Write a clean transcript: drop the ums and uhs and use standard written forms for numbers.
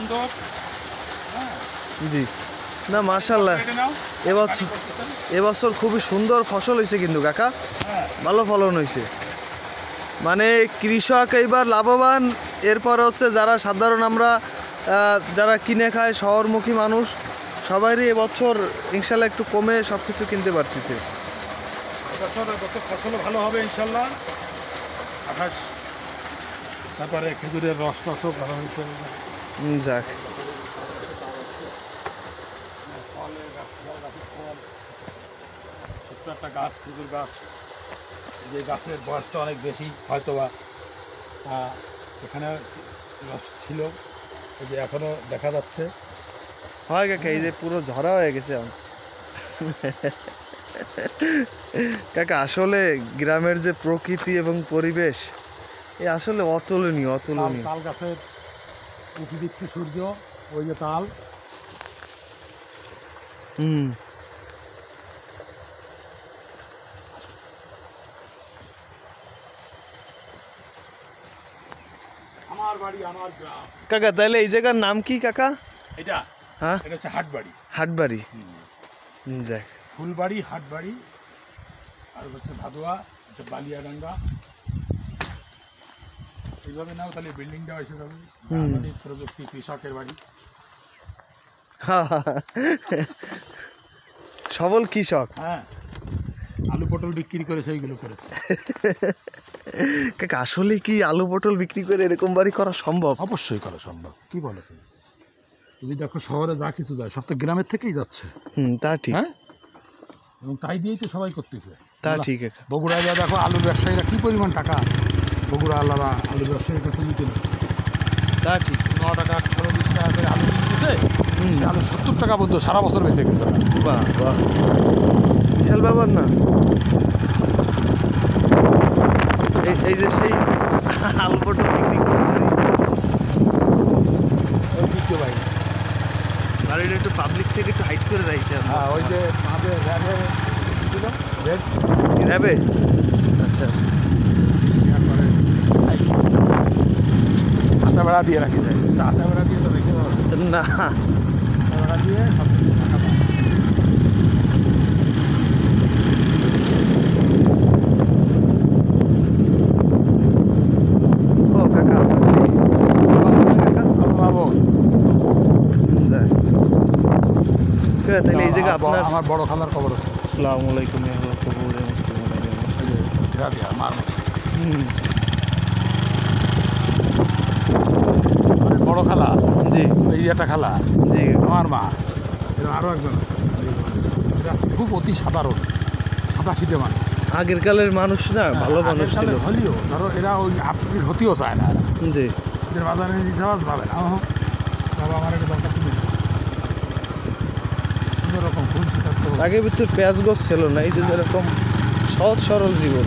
সুন্দর। জি, না মাশাআল্লাহ এবছর খুবই সুন্দর ফসল হয়েছে কিন্তু কাকা, ভালো ফলন হয়েছে। মানে কৃষক এইবার লাভবান। এরপর হচ্ছে যারা সাধারণ আমরা যারা কিনে খায় শহরমুখী মানুষ, সবারই এবছর ইনশাল্লাহ একটু কমে সব কিছু কিনতে পারতেছে। ফসলও ভালো হবে ইনশাল্লাহ। আকাশ, তারপরে খেজুরের রস টসও ভালো হয়েছে। যাক, ছোট্ট একটা গাছ, খেজুর গাছ, যে গাছের বয়সটা অনেক বেশি হয়তোবা, এখানে রস ছিল, এই যে এখনো দেখা যাচ্ছে। হয় কাকা, এই যে পুরো ঝরা হয়ে গেছে কাকা। আসলে গ্রামের যে প্রকৃতি এবং পরিবেশ, এ আসলে অতুলনীয় অতুলনীয়। তাল গাছের উঁকি দিচ্ছে সূর্য, ওই যে তাল। আমার বাড়ি, আমার গ্রাম। কাকা তাহলে এই জায়গার নাম কি কাকা? এটা, হ্যাঁ, এটা হচ্ছে হাটবাড়ি। হাটবাড়ি, যাক। ফুলবাড়ি, হাটবাড়ি, আর হচ্ছে ভাদোয়া, হচ্ছে বালিয়াডাঙ্গা। এইভাবে নাও তাহলে বিল্ডিংটাও এসে যাবে। আধুনিক প্রযুক্তি, কৃষকের বাড়ি। সবল কৃষক। হ্যাঁ, আলু পটল বিক্রি করে সেইগুলো করেছে। কাকা আসলে কি আলু পটল বিক্রি করে এরকম বাড়ি করা সম্ভব? অবশ্যই করা সম্ভব। কি বলো তুমি? তুমি দেখো শহরে যা কিছু যায় সব তো গ্রামের থেকেই যাচ্ছে। তা ঠিক। হ্যাঁ, এবং তাই দিয়েই তো সবাই করতেছে। তা ঠিক। বগুড়ায় যা দেখো, আলুর ব্যবসায়ীরা কি পরিমাণ টাকা বগুড়া আল্লাহরা আলুর ব্যবসায়ীর কাছে নিতে যাচ্ছে। তা ঠিক। 9 টাকা 20 টাকা করে আলু কিনতেছে, আলু 70 টাকা পর্যন্ত সারা বছর বেঁচে গেছে। বাহ বাহ, বিশাল ব্যাপার না? এই যে সেই আলু পটল বিক্রি করে ঐতিহ্যবাহী গাড়িটা একটু পাবলিক থেকে একটু হাইট করে রাখছে। হ্যাঁ, ওই যে মাঝে র্যাবে ছিল, র্যাবে। আচ্ছা, তারপরে আটা বেড়া দিয়ে রাখি যায়। আটা বেড়া দিয়ে তো রেখে দেওয়া না আটা বেড়া দিয়ে সব টাকা পায়। ও কাকা, আমরা সেই কাকা বাবু, তাহলে এই জায়গা আপনার আমার বড় খালার খবর আছে। আসসালামু আলাইকুম বড় খালা, জি এই একটা খালা, জি, আমার মা, এরা আরও একজন আছে। এরা খুব অতি সাধারণ, সাদাসিধে মানুষ। আগের কালের মানুষ না, ভালো মানুষ ছিল। হলেও ধরো এরা ওই আপডেট হতেও চায় না। জি, এদের বাজারে রিচার্জ পাবে না। বাবা আমার একটা দরকার, তুমি অন্যরকম খুব। আগে ভিতর পেঁয়াজ গোছ ছিল না, এই যে যেরকম সহজ সরল জীবন।